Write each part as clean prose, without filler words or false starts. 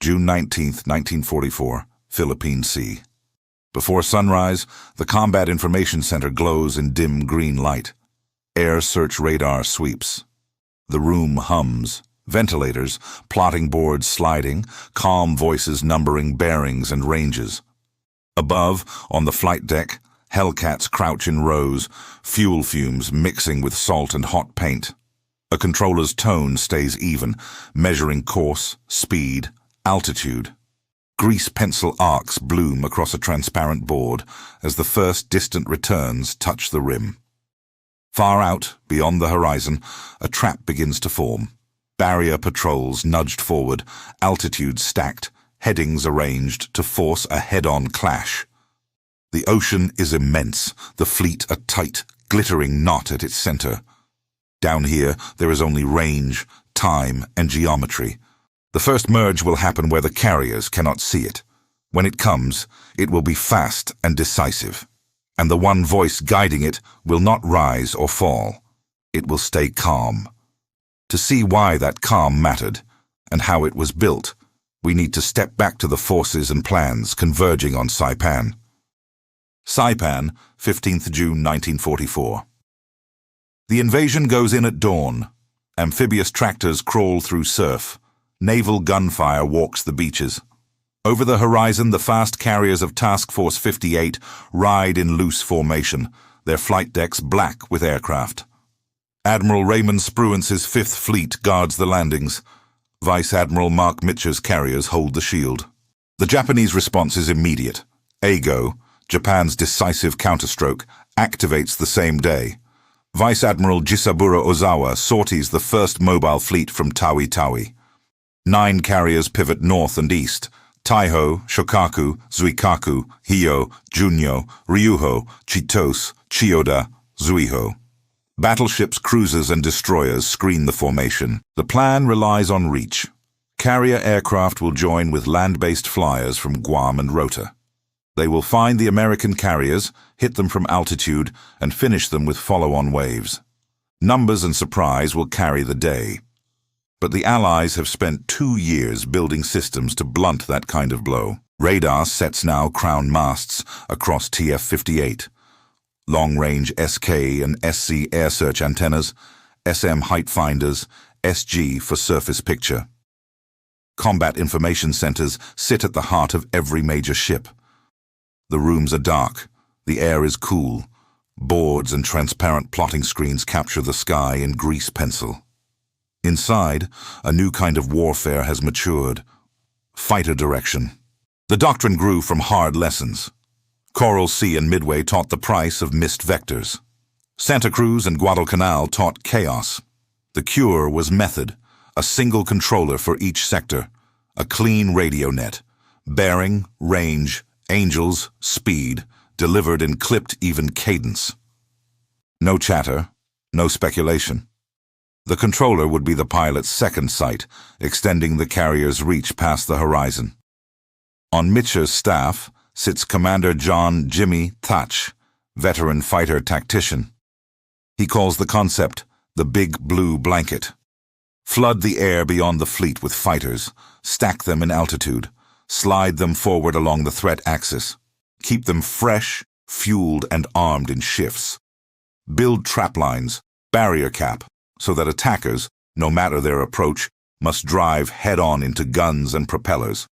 June 19, 1944, Philippine Sea. Before sunrise, the Combat Information Center glows in dim green light. Air search radar sweeps. The room hums. Ventilators, plotting boards sliding, calm voices numbering bearings and ranges. Above, on the flight deck, Hellcats crouch in rows, fuel fumes mixing with salt and hot paint. A controller's tone stays even, measuring course, speed, altitude. Grease pencil arcs bloom across a transparent board as the first distant returns touch the rim. Far out, beyond the horizon, a trap begins to form. Barrier patrols nudged forward, altitudes stacked, headings arranged to force a head-on clash. The ocean is immense, the fleet a tight, glittering knot at its center. Down here, there is only range, time, and geometry. The first merge will happen where the carriers cannot see it. When it comes, it will be fast and decisive. And the one voice guiding it will not rise or fall. It will stay calm. To see why that calm mattered, and how it was built, we need to step back to the forces and plans converging on Saipan. Saipan, 15th June 1944. The invasion goes in at dawn. Amphibious tractors crawl through surf. Naval gunfire walks the beaches. Over the horizon, the fast carriers of Task Force 58 ride in loose formation, their flight decks black with aircraft. Admiral Raymond Spruance's Fifth Fleet guards the landings. Vice Admiral Mark Mitscher's carriers hold the shield. The Japanese response is immediate. Eigo, Japan's decisive counterstroke, activates the same day. Vice Admiral Jisaburo Ozawa sorties the first mobile fleet from Tawi. 9 carriers pivot north and east. Taiho, Shokaku, Zuikaku, Hiyo, Junyo, Ryuho, Chitose, Chiyoda, Zuiho. Battleships, cruisers, and destroyers screen the formation. The plan relies on reach. Carrier aircraft will join with land-based flyers from Guam and Rota. They will find the American carriers, hit them from altitude, and finish them with follow-on waves. Numbers and surprise will carry the day. But the Allies have spent 2 years building systems to blunt that kind of blow. Radar sets now crown masts across TF-58. Long-range SK and SC air search antennas, SM height finders, SG for surface picture. Combat information centers sit at the heart of every major ship. The rooms are dark, the air is cool. Boards and transparent plotting screens capture the sky in grease pencil. Inside, a new kind of warfare has matured. Fighter direction. The doctrine grew from hard lessons. Coral Sea and Midway taught the price of missed vectors. Santa Cruz and Guadalcanal taught chaos. The cure was method, a single controller for each sector, a clean radio net, bearing, range, angels, speed, delivered in clipped even cadence. No chatter, no speculation. The controller would be the pilot's second sight, extending the carrier's reach past the horizon. On Mitscher's staff sits Commander John Jimmy Thatch, veteran fighter tactician. He calls the concept the Big Blue Blanket. Flood the air beyond the fleet with fighters, stack them in altitude, slide them forward along the threat axis, keep them fresh, fueled, and armed in shifts. Build trap lines, barrier cap, so that attackers, no matter their approach, must drive head-on into guns and propellers.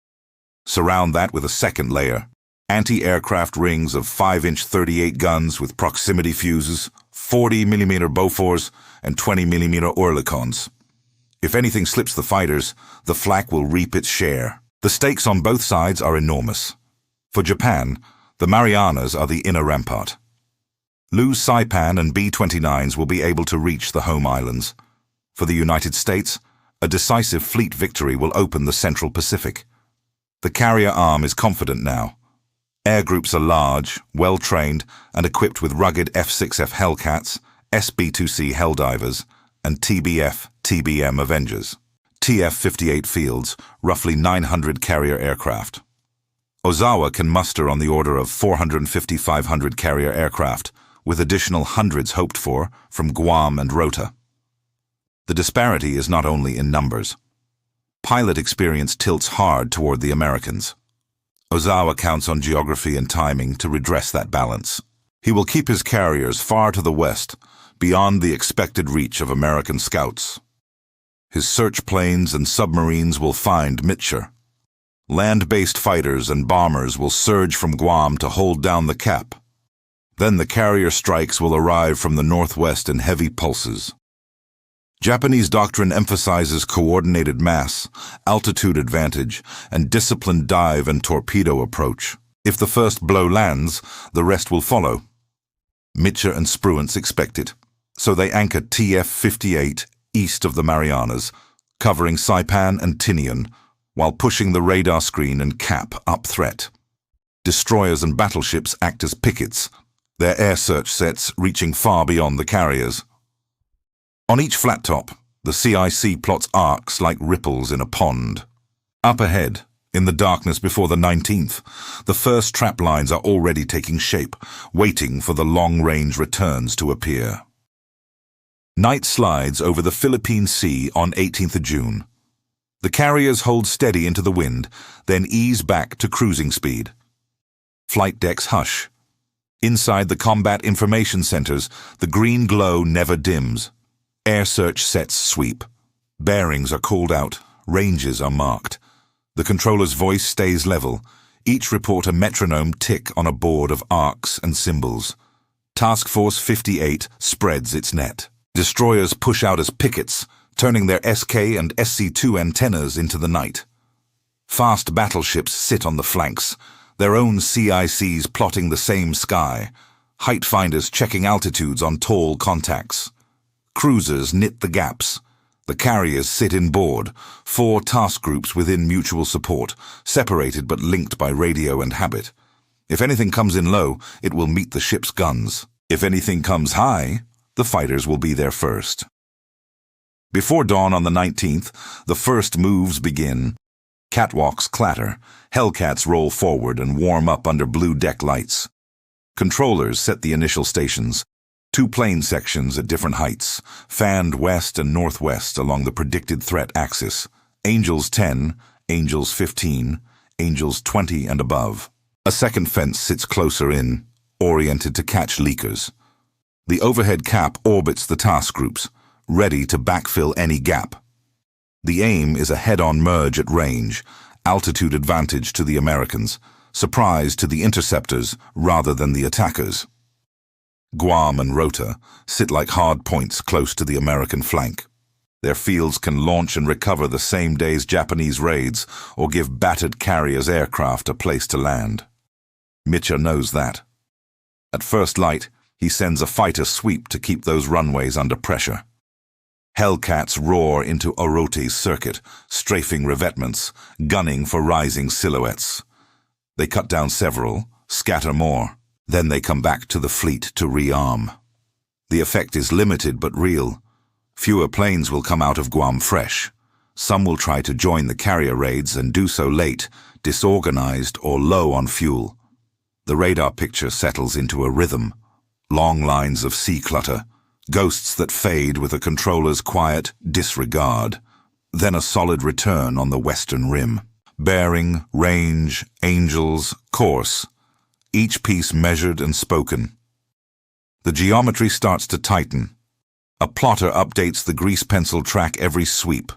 Surround that with a second layer. Anti-aircraft rings of 5-inch 38 guns with proximity fuses, 40mm Bofors, and 20mm Oerlikons. If anything slips the fighters, the flak will reap its share. The stakes on both sides are enormous. For Japan, the Marianas are the inner rampart. Lose Saipan and B-29s will be able to reach the home islands. For the United States, a decisive fleet victory will open the Central Pacific. The carrier arm is confident now. Air groups are large, well-trained, and equipped with rugged F-6F Hellcats, SB-2C Helldivers, and TBF-TBM Avengers. TF-58 fields, roughly 900 carrier aircraft. Ozawa can muster on the order of 450-500 carrier aircraft, with additional hundreds hoped for from Guam and Rota. The disparity is not only in numbers. pilot experience tilts hard toward the Americans. Ozawa counts on geography and timing to redress that balance. He will keep his carriers far to the west, beyond the expected reach of American scouts. His search planes and submarines will find Mitscher. Land-based fighters and bombers will surge from Guam to hold down the cap. Then the carrier strikes will arrive from the northwest in heavy pulses. Japanese doctrine emphasizes coordinated mass, altitude advantage, and disciplined dive and torpedo approach. If the first blow lands, the rest will follow. Mitscher and Spruance expect it, so they anchor TF-58 east of the Marianas, covering Saipan and Tinian, while pushing the radar screen and cap up threat. Destroyers and battleships act as pickets, their air search sets reaching far beyond the carriers. On each flat top, the CIC plots arcs like ripples in a pond. Up ahead, in the darkness before the 19th, the first trap lines are already taking shape, waiting for the long-range returns to appear. Night slides over the Philippine Sea on 18th of June. The carriers hold steady into the wind, then ease back to cruising speed. Flight decks hush. Inside the combat information centers, the green glow never dims. Air search sets sweep. Bearings are called out, ranges are marked. The controller's voice stays level, each report a metronome tick on a board of arcs and symbols. Task Force 58 spreads its net. Destroyers push out as pickets, turning their SK and SC-2 antennas into the night. Fast battleships sit on the flanks, their own CICs plotting the same sky, height finders checking altitudes on tall contacts. Cruisers knit the gaps. The carriers sit inboard, 4 task groups within mutual support, separated but linked by radio and habit. If anything comes in low, it will meet the ship's guns. If anything comes high, the fighters will be there first. Before dawn on the 19th, the first moves begin. Catwalks clatter, Hellcats roll forward and warm up under blue deck lights. Controllers set the initial stations. 2 plane sections at different heights, fanned west and northwest along the predicted threat axis. Angels 10, Angels 15, Angels 20 and above. A second fence sits closer in, oriented to catch leakers. The overhead cap orbits the task groups, ready to backfill any gap. The aim is a head-on merge at range, altitude advantage to the Americans, surprise to the interceptors rather than the attackers. Guam and Rota sit like hard points close to the American flank. Their fields can launch and recover the same day's Japanese raids or give battered carriers' aircraft a place to land. Mitscher knows that. At first light, he sends a fighter sweep to keep those runways under pressure. Hellcats roar into Orote's circuit, strafing revetments, gunning for rising silhouettes. They cut down several, scatter more. Then they come back to the fleet to rearm. The effect is limited but real. Fewer planes will come out of Guam fresh. Some will try to join the carrier raids and do so late, disorganized or low on fuel. The radar picture settles into a rhythm. Long lines of sea clutter, ghosts that fade with a controller's quiet disregard. Then a solid return on the western rim. Bearing, range, angels, course. Each piece measured and spoken. The geometry starts to tighten. A plotter updates the grease pencil track every sweep.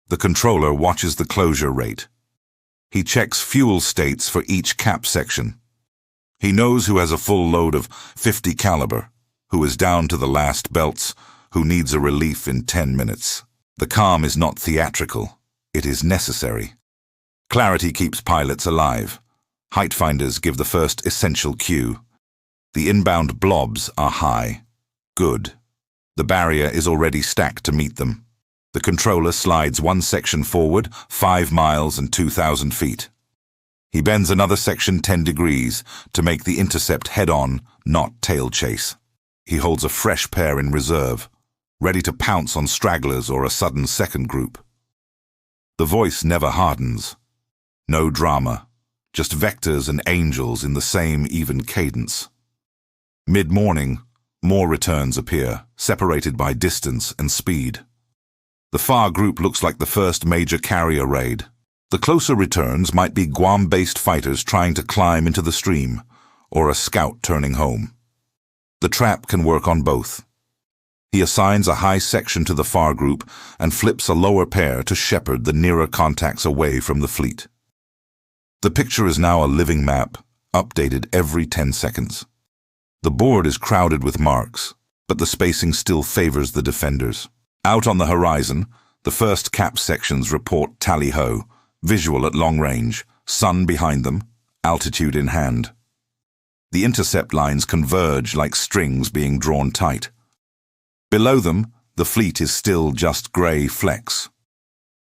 The controller watches the closure rate. He checks fuel states for each cap section. He knows who has a full load of .50 caliber, who is down to the last belts, who needs a relief in 10 minutes. The calm is not theatrical. It is necessary. Clarity keeps pilots alive. Height finders give the first essential cue. The inbound blobs are high. Good. The barrier is already stacked to meet them. The controller slides one section forward, 5 miles and 2,000 feet. He bends another section 10 degrees to make the intercept head-on, not tail chase. He holds a fresh pair in reserve, ready to pounce on stragglers or a sudden second group. The voice never hardens. No drama. Just vectors and angels in the same even cadence. Mid-morning, more returns appear, separated by distance and speed. The far group looks like the first major carrier raid. The closer returns might be Guam-based fighters trying to climb into the stream, or a scout turning home. The trap can work on both. He assigns a high section to the far group and flips a lower pair to shepherd the nearer contacts away from the fleet. The picture is now a living map, updated every 10 seconds. The board is crowded with marks, but the spacing still favors the defenders. Out on the horizon, the first cap sections report Taihō, visual at long range, sun behind them, altitude in hand. The intercept lines converge like strings being drawn tight. Below them, the fleet is still just grey flecks.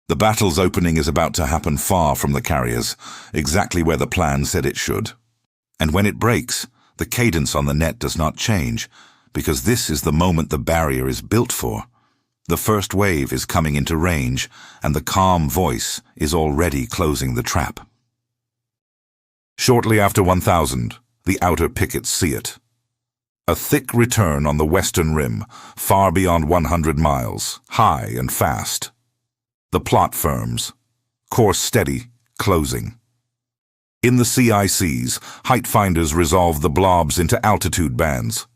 The battle's opening is about to happen far from the carriers, exactly where the plan said it should. And when it breaks, the cadence on the net does not change, because this is the moment the barrier is built for. The first wave is coming into range, and the calm voice is already closing the trap. Shortly after 1000, the outer pickets see it. A thick return on the western rim, far beyond 100 miles, high and fast. The plot firms. Course steady, closing. In the CICs, height finders resolve the blobs into altitude bands.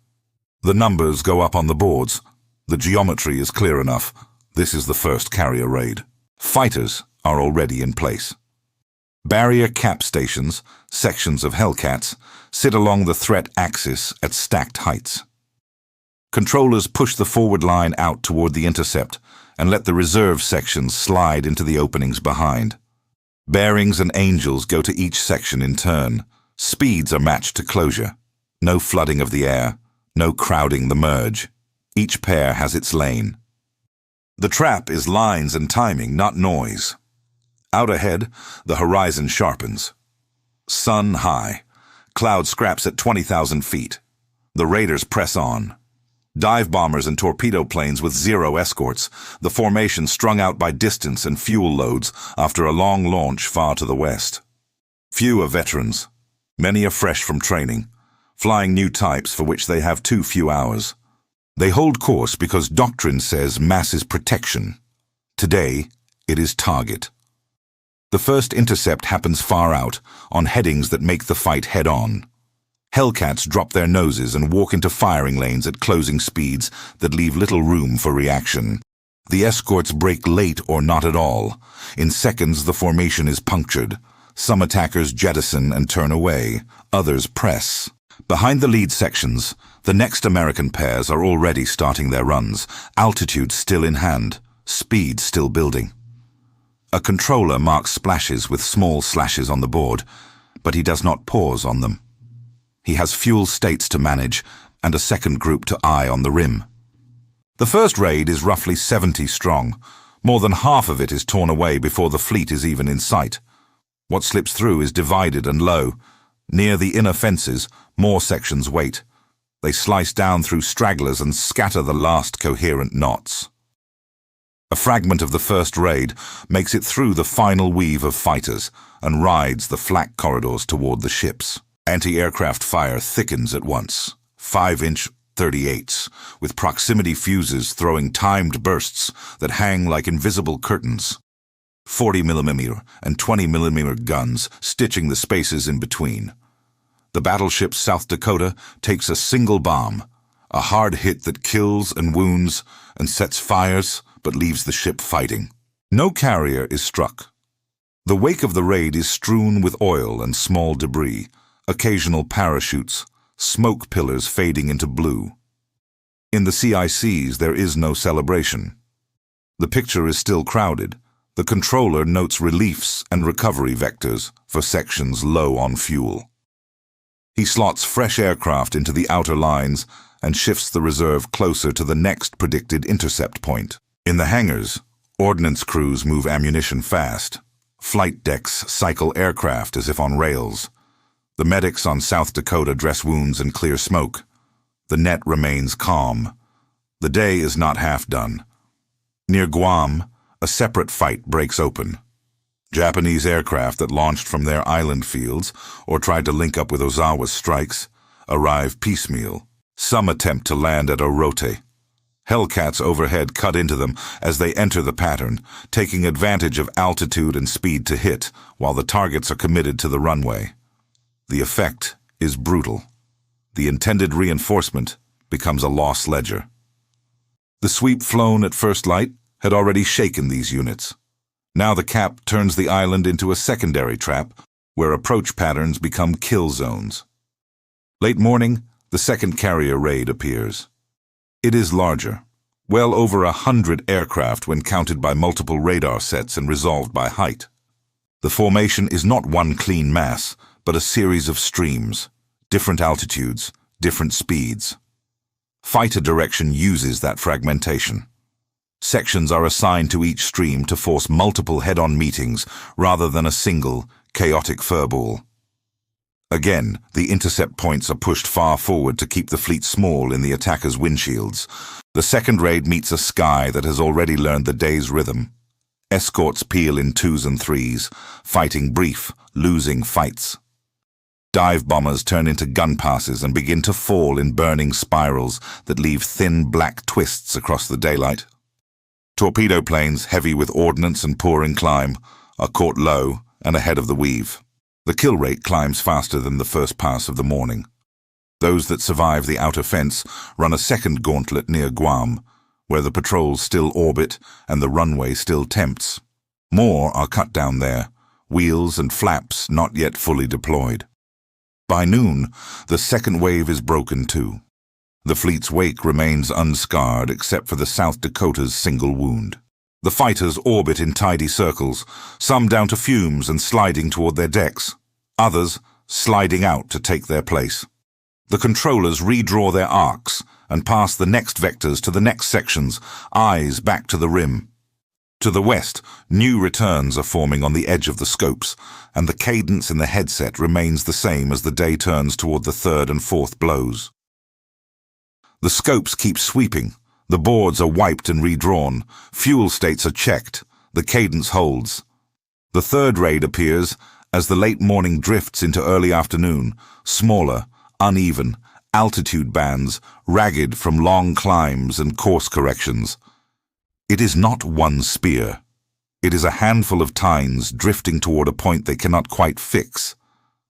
The numbers go up on the boards. The geometry is clear enough. This is the first carrier raid. Fighters are already in place. Barrier cap stations, sections of Hellcats, sit along the threat axis at stacked heights. Controllers push the forward line out toward the intercept and let the reserve sections slide into the openings behind. Bearings and angels go to each section in turn. Speeds are matched to closure. No flooding of the air, no crowding the merge. Each pair has its lane. The trap is lines and timing, not noise. Out ahead, the horizon sharpens. Sun high. Cloud scraps at 20,000 feet. The raiders press on. Dive bombers and torpedo planes with zero escorts, the formation strung out by distance and fuel loads after a long launch far to the west. Few are veterans. Many are fresh from training, flying new types for which they have too few hours. They hold course because doctrine says mass is protection. Today, it is target. The first intercept happens far out, on headings that make the fight head-on. Hellcats drop their noses and walk into firing lanes at closing speeds that leave little room for reaction. The escorts break late or not at all. In seconds, the formation is punctured. Some attackers jettison and turn away. Others press. Behind the lead sections, the next American pairs are already starting their runs, altitude still in hand, speed still building. A controller marks splashes with small slashes on the board, but he does not pause on them. He has fuel states to manage and a second group to eye on the rim. The first raid is roughly 70 strong. More than half of it is torn away before the fleet is even in sight. What slips through is divided and low. Near the inner fences, more sections wait. They slice down through stragglers and scatter the last coherent knots. A fragment of the first raid makes it through the final weave of fighters and rides the flak corridors toward the ships. Anti-aircraft fire thickens at once, 5-inch 38s, with proximity fuses throwing timed bursts that hang like invisible curtains. 40mm and 20mm guns stitching the spaces in between. The battleship South Dakota takes a single bomb, a hard hit that kills and wounds and sets fires but leaves the ship fighting. No carrier is struck. The wake of the raid is strewn with oil and small debris, occasional parachutes, smoke pillars fading into blue. In the CICs, there is no celebration. The picture is still crowded. The controller notes reliefs and recovery vectors for sections low on fuel. He slots fresh aircraft into the outer lines and shifts the reserve closer to the next predicted intercept point. In the hangars, ordnance crews move ammunition fast. Flight decks cycle aircraft as if on rails. The medics on South Dakota dress wounds and clear smoke. The net remains calm. The day is not half done. Near Guam, a separate fight breaks open. Japanese aircraft that launched from their island fields or tried to link up with Ozawa's strikes arrive piecemeal. Some attempt to land at Orote. Hellcats overhead cut into them as they enter the pattern, taking advantage of altitude and speed to hit, while the targets are committed to the runway. The effect is brutal. The intended reinforcement becomes a lost ledger. The sweep flown at first light had already shaken these units. Now the cap turns the island into a secondary trap, where approach patterns become kill zones. Late morning, the second carrier raid appears. It is larger, well over 100 aircraft when counted by multiple radar sets and resolved by height. The formation is not one clean mass, but a series of streams, different altitudes, different speeds. Fighter direction uses that fragmentation. Sections are assigned to each stream to force multiple head-on meetings rather than a single, chaotic furball. Again, the intercept points are pushed far forward to keep the fleet small in the attackers' windshields. The second raid meets a sky that has already learned the day's rhythm. Escorts peel in 2s and 3s, fighting brief, losing fights. Dive bombers turn into gun passes and begin to fall in burning spirals that leave thin black twists across the daylight. Torpedo planes, heavy with ordnance and pouring climb, are caught low and ahead of the weave. The kill rate climbs faster than the first pass of the morning. Those that survive the outer fence run a second gauntlet near Guam, where the patrols still orbit and the runway still tempts. More are cut down there, wheels and flaps not yet fully deployed. By noon, the second wave is broken too. The fleet's wake remains unscarred except for the South Dakota's single wound. The fighters orbit in tidy circles, some down to fumes and sliding toward their decks, others sliding out to take their place. The controllers redraw their arcs and pass the next vectors to the next sections, eyes back to the rim. To the west, new returns are forming on the edge of the scopes, and the cadence in the headset remains the same as the day turns toward the third and fourth blows. The scopes keep sweeping. The boards are wiped and redrawn, fuel states are checked, the cadence holds. The third raid appears as the late morning drifts into early afternoon, smaller, uneven, altitude bands, ragged from long climbs and course corrections. It is not one spear. It is a handful of tines drifting toward a point they cannot quite fix.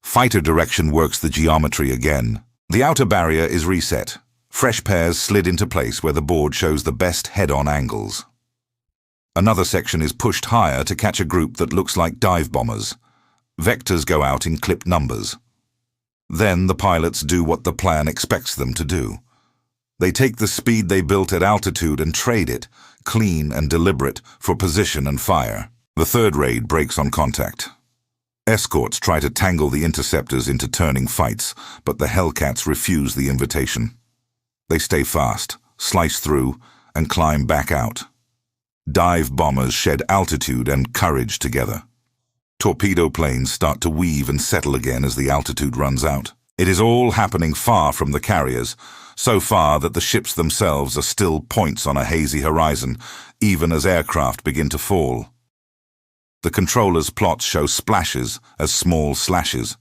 Fighter direction works the geometry again. The outer barrier is reset. Fresh pairs slid into place where the board shows the best head-on angles. Another section is pushed higher to catch a group that looks like dive bombers. Vectors go out in clipped numbers. Then the pilots do what the plan expects them to do. They take the speed they built at altitude and trade it, clean and deliberate, for position and fire. The third raid breaks on contact. Escorts try to tangle the interceptors into turning fights, but the Hellcats refuse the invitation. They stay fast, slice through, and climb back out. Dive bombers shed altitude and courage together. Torpedo planes start to weave and settle again as the altitude runs out. It is all happening far from the carriers, so far that the ships themselves are still points on a hazy horizon, even as aircraft begin to fall. The controllers' plots show splashes as small slashes.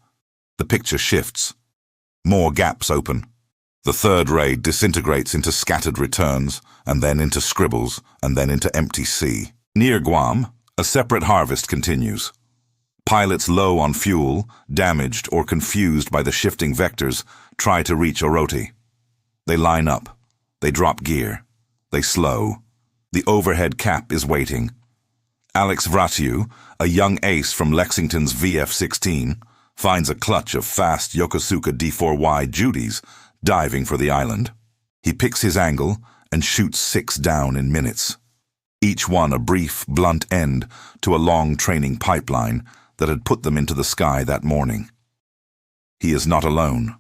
The picture shifts. More gaps open. The third raid disintegrates into scattered returns, and then into scribbles, and then into empty sea. Near Guam, a separate harvest continues. Pilots low on fuel, damaged or confused by the shifting vectors, try to reach Oroti. They line up. They drop gear. They slow. The overhead cap is waiting. Alex Vratiou, a young ace from Lexington's VF-16, finds a clutch of fast Yokosuka D4Y Judies diving for the island. He picks his angle and shoots 6 down in minutes, each one a brief, blunt end to a long training pipeline that had put them into the sky that morning. He is not alone.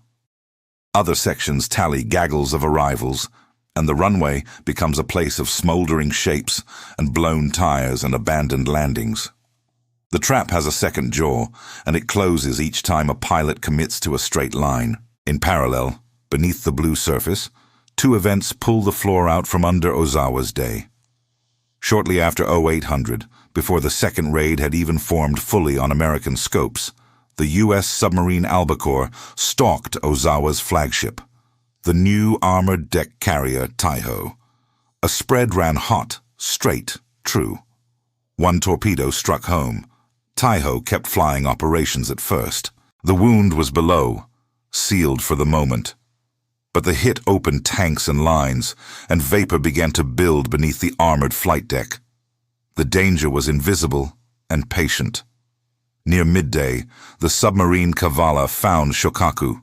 Other sections tally gaggles of arrivals, and the runway becomes a place of smoldering shapes and blown tires and abandoned landings. The trap has a second jaw, and it closes each time a pilot commits to a straight line. In parallel, beneath the blue surface, 2 events pull the floor out from under Ozawa's day. Shortly after 0800, before the second raid had even formed fully on American scopes, the U.S. submarine Albacore stalked Ozawa's flagship, the new armored deck carrier Taiho, A spread ran hot, straight, true. One torpedo struck home. Taiho kept flying operations at first. The wound was below, sealed for the moment. But the hit opened tanks and lines, and vapor began to build beneath the armored flight deck. The danger was invisible and patient. Near midday, the submarine Kavala found Shokaku.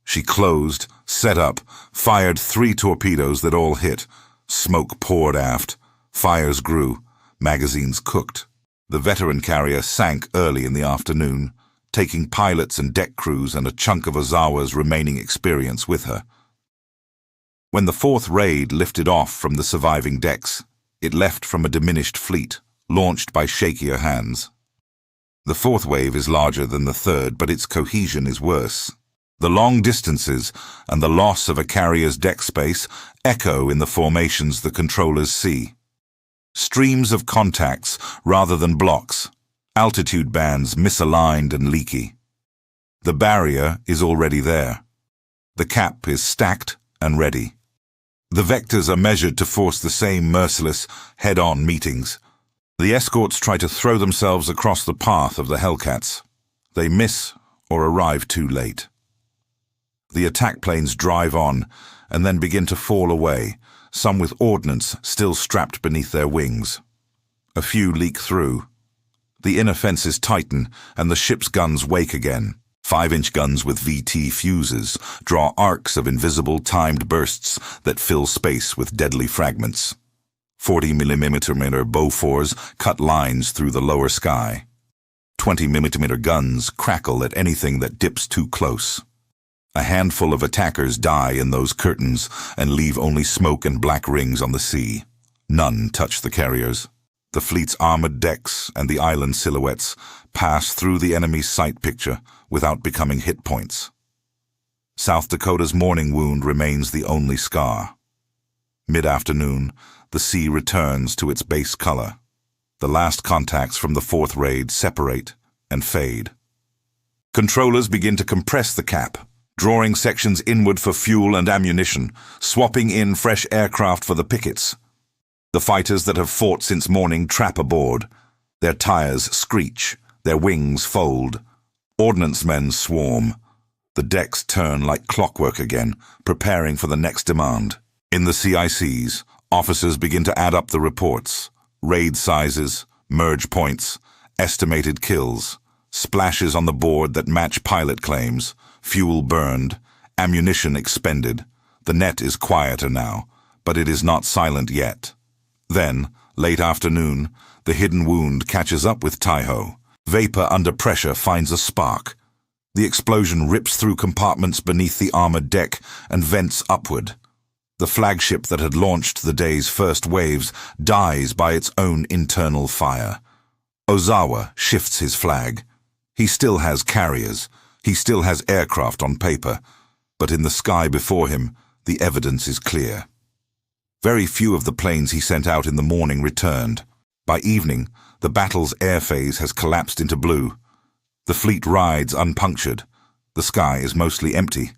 She closed, set up, fired 3 torpedoes that all hit. Smoke poured aft. Fires grew. Magazines cooked. The veteran carrier sank early in the afternoon, taking pilots and deck crews and a chunk of Ozawa's remaining experience with her. When the 4th raid lifted off from the surviving decks, it left from a diminished fleet, launched by shakier hands. The 4th wave is larger than the 3rd, but its cohesion is worse. The long distances and the loss of a carrier's deck space echo in the formations the controllers see. Streams of contacts rather than blocks, altitude bands misaligned and leaky. The barrier is already there. The cap is stacked and ready. The vectors are measured to force the same merciless, head-on meetings. The escorts try to throw themselves across the path of the Hellcats. They miss or arrive too late. The attack planes drive on and then begin to fall away, some with ordnance still strapped beneath their wings. A few leak through. The inner fences tighten and the ship's guns wake again. 5-inch guns with VT fuses draw arcs of invisible timed bursts that fill space with deadly fragments. 40mm Bofors cut lines through the lower sky. 20mm guns crackle at anything that dips too close. A handful of attackers die in those curtains and leave only smoke and black rings on the sea. None touch the carriers. The fleet's armored decks and the island silhouettes pass through the enemy's sight picture without becoming hit points. South Dakota's morning wound remains the only scar. Mid-afternoon, the sea returns to its base color. The last contacts from the 4th raid separate and fade. Controllers begin to compress the cap, drawing sections inward for fuel and ammunition, swapping in fresh aircraft for the pickets. The fighters that have fought since morning trap aboard. Their tires screech, their wings fold. Ordnance men swarm. The decks turn like clockwork again, preparing for the next demand. In the CICs, officers begin to add up the reports. Raid sizes, merge points, estimated kills, splashes on the board that match pilot claims, fuel burned, ammunition expended. The net is quieter now, but it is not silent yet. Then, late afternoon, the hidden wound catches up with Taiho. Vapor under pressure finds a spark. The explosion rips through compartments beneath the armored deck and vents upward. The flagship that had launched the day's first waves dies by its own internal fire. Ozawa shifts his flag. He still has carriers. He still has aircraft on paper. But in the sky before him, the evidence is clear. Very few of the planes he sent out in the morning returned. By evening, the battle's air phase has collapsed into blue. The fleet rides unpunctured. The sky is mostly empty.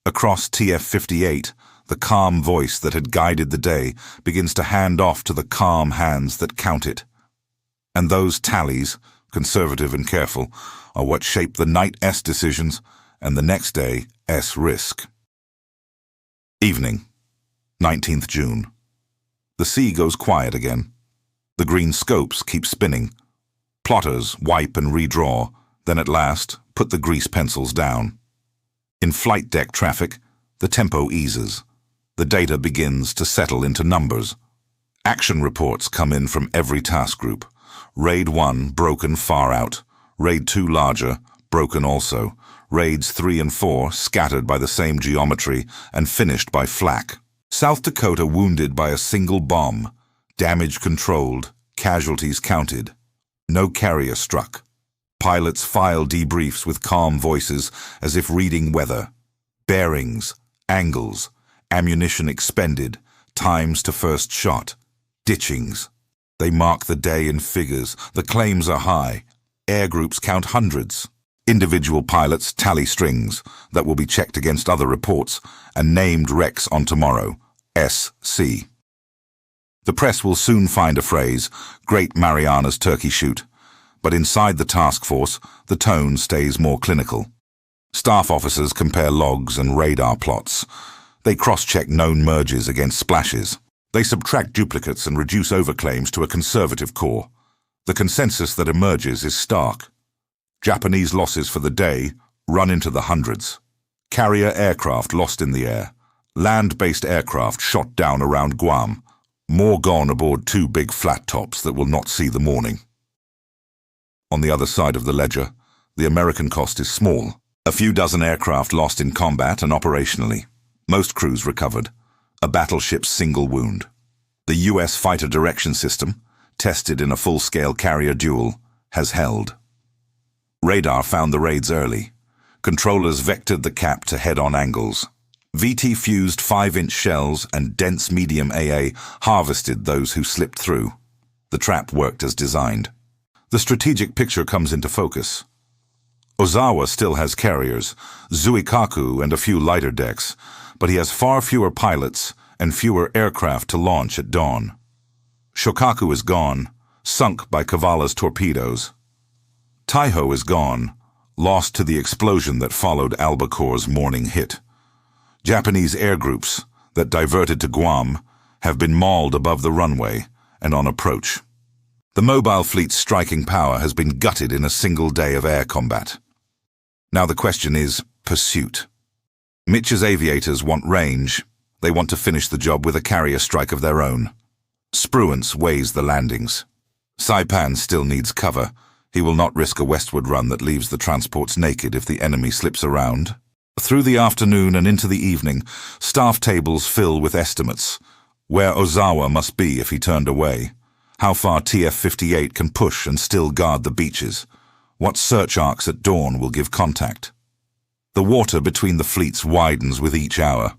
Across TF-58, the calm voice that had guided the day begins to hand off to the calm hands that count it. And those tallies, conservative and careful, are what shape the night S decisions and the next day S risk. Evening, 19th June. The sea goes quiet again. The green scopes keep spinning. Plotters wipe and redraw, then at last put the grease pencils down. In flight deck traffic, the tempo eases. The data begins to settle into numbers. Action reports come in from every task group. Raid 1 broken far out. Raid 2 larger, broken also. Raids 3 and 4 scattered by the same geometry and finished by flak. South Dakota wounded by a single bomb. Damage controlled, casualties counted. No carrier struck. Pilots file debriefs with calm voices as if reading weather. Bearings, angles, ammunition expended, times to first shot, ditchings. They mark the day in figures. The claims are high. Air groups count hundreds. Individual pilots tally strings that will be checked against other reports and named wrecks on tomorrow. SC. The press will soon find a phrase, Great Marianas Turkey Shoot, but inside the task force, the tone stays more clinical. Staff officers compare logs and radar plots. They cross-check known merges against splashes. They subtract duplicates and reduce overclaims to a conservative core. The consensus that emerges is stark. Japanese losses for the day run into the hundreds. Carrier aircraft lost in the air. Land-based aircraft shot down around Guam. More gone aboard two big flat tops that will not see the morning. On the other side of the ledger, the American cost is small. A few dozen aircraft lost in combat and operationally. Most crews recovered. A battleship's single wound. The U.S. fighter direction system, tested in a full-scale carrier duel, has held. Radar found the raids early. Controllers vectored the cap to head-on angles. VT-fused 5-inch shells and dense medium AA harvested those who slipped through. The trap worked as designed. The strategic picture comes into focus. Ozawa still has carriers, Shokaku and a few lighter decks, but he has far fewer pilots and fewer aircraft to launch at dawn. Shokaku is gone, sunk by Cavala's torpedoes. Taiho is gone, lost to the explosion that followed Albacore's morning hit. Japanese air groups that diverted to Guam have been mauled above the runway and on approach. The mobile fleet's striking power has been gutted in a single day of air combat. Now the question is pursuit. Mitscher's aviators want range. They want to finish the job with a carrier strike of their own. Spruance weighs the landings. Saipan still needs cover. He will not risk a westward run that leaves the transports naked if the enemy slips around. Through the afternoon and into the evening, staff tables fill with estimates. Where Ozawa must be if he turned away. How far TF-58 can push and still guard the beaches. What search arcs at dawn will give contact. The water between the fleets widens with each hour.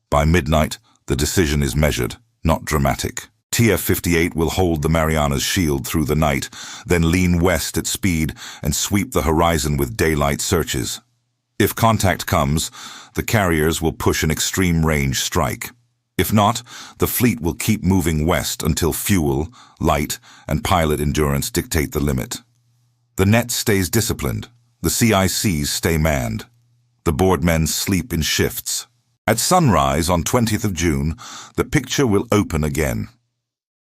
By midnight, the decision is measured, not dramatic. TF-58 will hold the Marianas shield through the night, then lean west at speed and sweep the horizon with daylight searches. If contact comes, the carriers will push an extreme-range strike. If not, the fleet will keep moving west until fuel, light, and pilot endurance dictate the limit. The net stays disciplined. The CICs stay manned. The boardmen sleep in shifts. At sunrise on 20th of June, the picture will open again.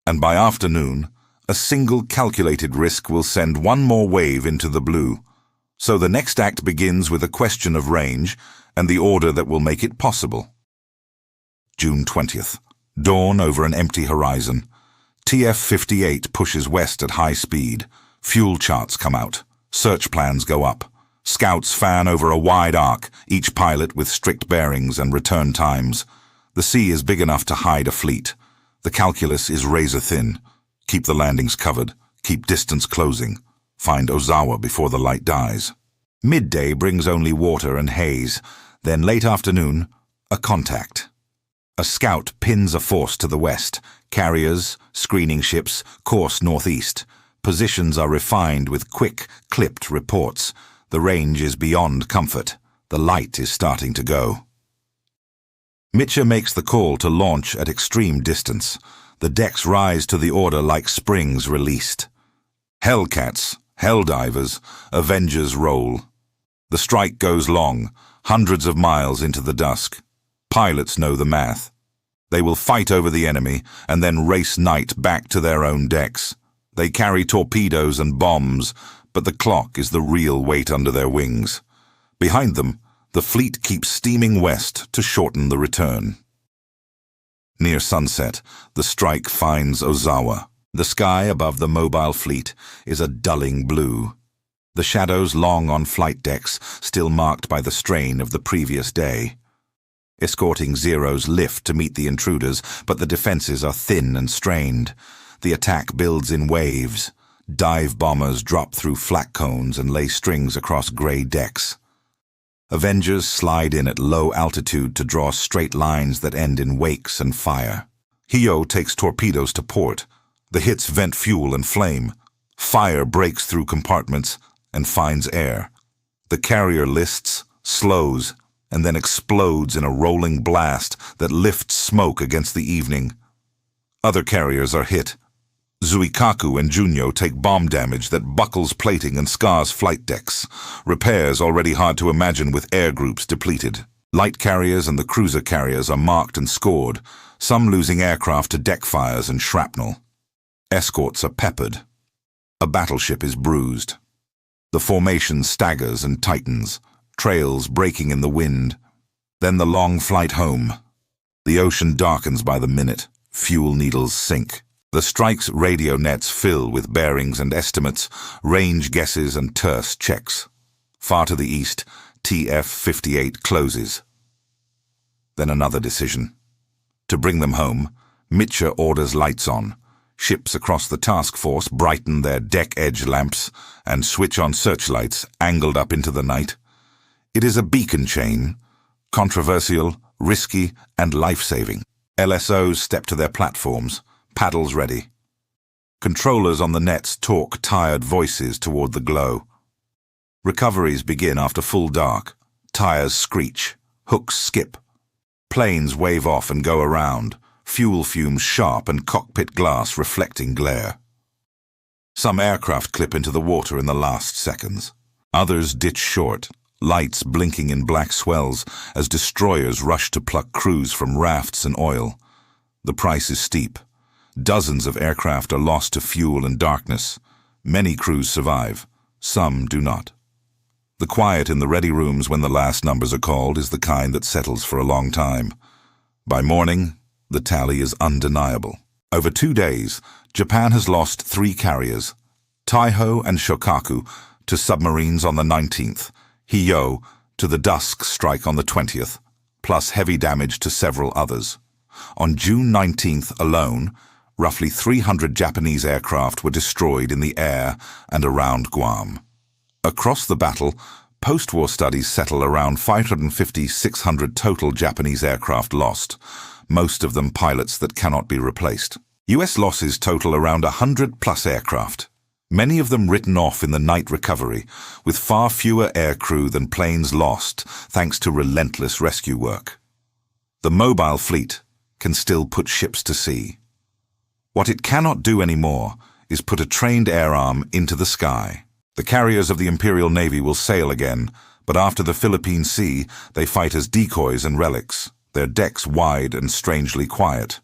And by afternoon, a single calculated risk will send one more wave into the blue. So the next act begins with a question of range and the order that will make it possible. June 20th. Dawn over an empty horizon. TF-58 pushes west at high speed. Fuel charts come out. Search plans go up. Scouts fan over a wide arc, each pilot with strict bearings and return times. The sea is big enough to hide a fleet. The calculus is razor thin. Keep the landings covered. Keep distance closing. Find Ozawa before the light dies. Midday brings only water and haze. Then late afternoon, a contact. A scout pins a force to the west. Carriers, screening ships, course northeast. Positions are refined with quick, clipped reports. The range is beyond comfort. The light is starting to go. Mitscher makes the call to launch at extreme distance. The decks rise to the order like springs released. Hellcats, Helldivers, Avengers roll. The strike goes long, hundreds of miles into the dusk. Pilots know the math. They will fight over the enemy and then race night back to their own decks. They carry torpedoes and bombs, but the clock is the real weight under their wings. Behind them, the fleet keeps steaming west to shorten the return. Near sunset, the strike finds Ozawa. The sky above the mobile fleet is a dulling blue. The shadows long on flight decks, still marked by the strain of the previous day. Escorting Zeros lift to meet the intruders, but the defenses are thin and strained. The attack builds in waves. Dive bombers drop through flak cones and lay strings across gray decks. Avengers slide in at low altitude to draw straight lines that end in wakes and fire. Hiyo takes torpedoes to port. The hits vent fuel and flame. Fire breaks through compartments and finds air. The carrier lists, slows, and then explodes in a rolling blast that lifts smoke against the evening. Other carriers are hit. Shokaku and Junyo take bomb damage that buckles plating and scars flight decks. Repairs already hard to imagine with air groups depleted. Light carriers and the cruiser carriers are marked and scored, some losing aircraft to deck fires and shrapnel. Escorts are peppered. A battleship is bruised. The formation staggers and tightens, trails breaking in the wind. Then the long flight home. The ocean darkens by the minute. Fuel needles sink. The strike's radio nets fill with bearings and estimates, range guesses and terse checks. Far to the east, TF-58 closes. Then another decision. To bring them home, Mitscher orders lights on. Ships across the task force brighten their deck edge lamps and switch on searchlights angled up into the night. It is a beacon chain, controversial, risky, and life-saving. LSOs step to their platforms, paddles ready. Controllers on the nets talk tired voices toward the glow. Recoveries begin after full dark. Tires screech, hooks skip. Planes wave off and go around, fuel fumes sharp and cockpit glass reflecting glare. Some aircraft clip into the water in the last seconds. Others ditch short, lights blinking in black swells as destroyers rush to pluck crews from rafts and oil. The price is steep. Dozens of aircraft are lost to fuel and darkness. Many crews survive. Some do not. The quiet in the ready rooms when the last numbers are called is the kind that settles for a long time. By morning, the tally is undeniable. Over 2 days, Japan has lost 3 carriers, Taihō and Shōkaku to submarines on the 19th, Hiyō to the dusk strike on the 20th, plus heavy damage to several others. On June 19th alone, roughly 300 Japanese aircraft were destroyed in the air and around Guam. Across the battle, post-war studies settle around 550-600 total Japanese aircraft lost, most of them pilots that cannot be replaced. U.S. losses total around 100-plus aircraft, many of them written off in the night recovery, with far fewer aircrew than planes lost thanks to relentless rescue work. The mobile fleet can still put ships to sea. What it cannot do anymore is put a trained air arm into the sky. The carriers of the Imperial Navy will sail again, but after the Philippine Sea, they fight as decoys and relics, their decks wide and strangely quiet.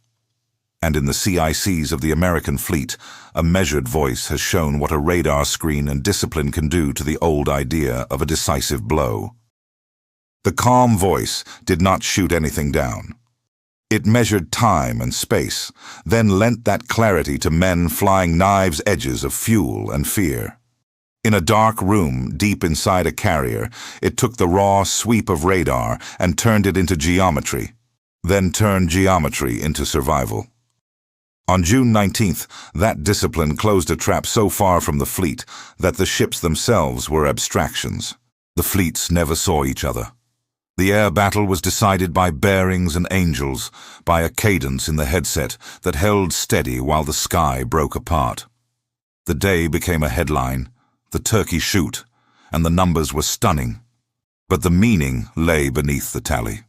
And in the CICs of the American fleet, a measured voice has shown what a radar screen and discipline can do to the old idea of a decisive blow. The calm voice did not shoot anything down. It measured time and space, then lent that clarity to men flying knives' edges of fuel and fear. In a dark room deep inside a carrier, it took the raw sweep of radar and turned it into geometry, then turned geometry into survival. On June 19th, that discipline closed a trap so far from the fleet that the ships themselves were abstractions. The fleets never saw each other. The air battle was decided by bearings and angels, by a cadence in the headset that held steady while the sky broke apart. The day became a headline, the turkey shoot, and the numbers were stunning. But the meaning lay beneath the tally.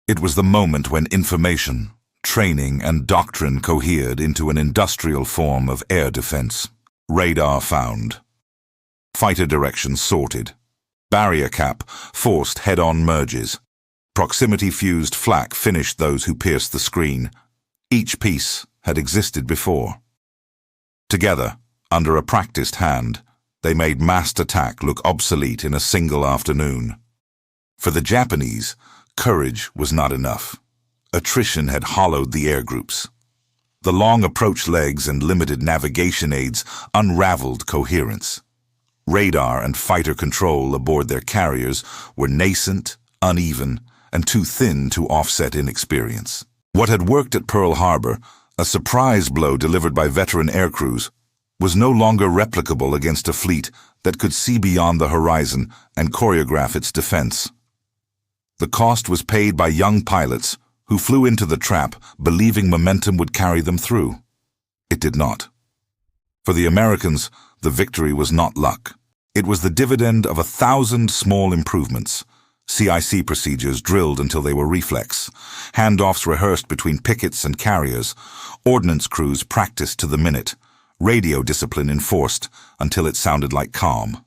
It was the moment when information, training, and doctrine cohered into an industrial form of air defense. Radar found. Fighter direction sorted. Barrier cap forced head-on merges. Proximity-fused flak finished those who pierced the screen. Each piece had existed before. Together, under a practiced hand, they made massed attack look obsolete in a single afternoon. For the Japanese, courage was not enough. Attrition had hollowed the air groups. The long approach legs and limited navigation aids unraveled coherence. Radar and fighter control aboard their carriers were nascent, uneven, and too thin to offset inexperience. What had worked at Pearl Harbor, a surprise blow delivered by veteran aircrews, was no longer replicable against a fleet that could see beyond the horizon and choreograph its defense. The cost was paid by young pilots who flew into the trap believing momentum would carry them through. It did not. For the Americans, the victory was not luck. It was the dividend of 1,000 small improvements, CIC procedures drilled until they were reflex, handoffs rehearsed between pickets and carriers, ordnance crews practiced to the minute, radio discipline enforced until it sounded like calm.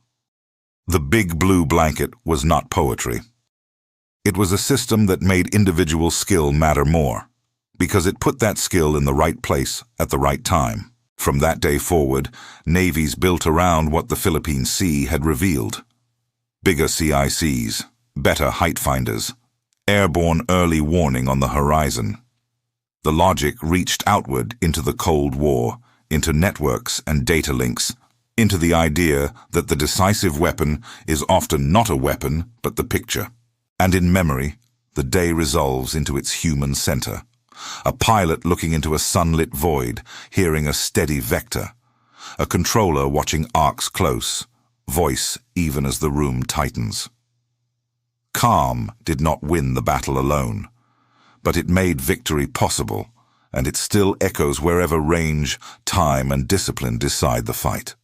The big blue blanket was not poetry. It was a system that made individual skill matter more, because it put that skill in the right place at the right time. From that day forward, navies built around what the Philippine Sea had revealed. Bigger CICs, better height finders, airborne early warning on the horizon. The logic reached outward into the Cold War, into networks and data links, into the idea that the decisive weapon is often not a weapon but the picture. And in memory, the day resolves into its human center. A pilot looking into a sunlit void, hearing a steady vector. A controller watching arcs close, voice even as the room tightens. Calm did not win the battle alone, but it made victory possible, and it still echoes wherever range, time, and discipline decide the fight.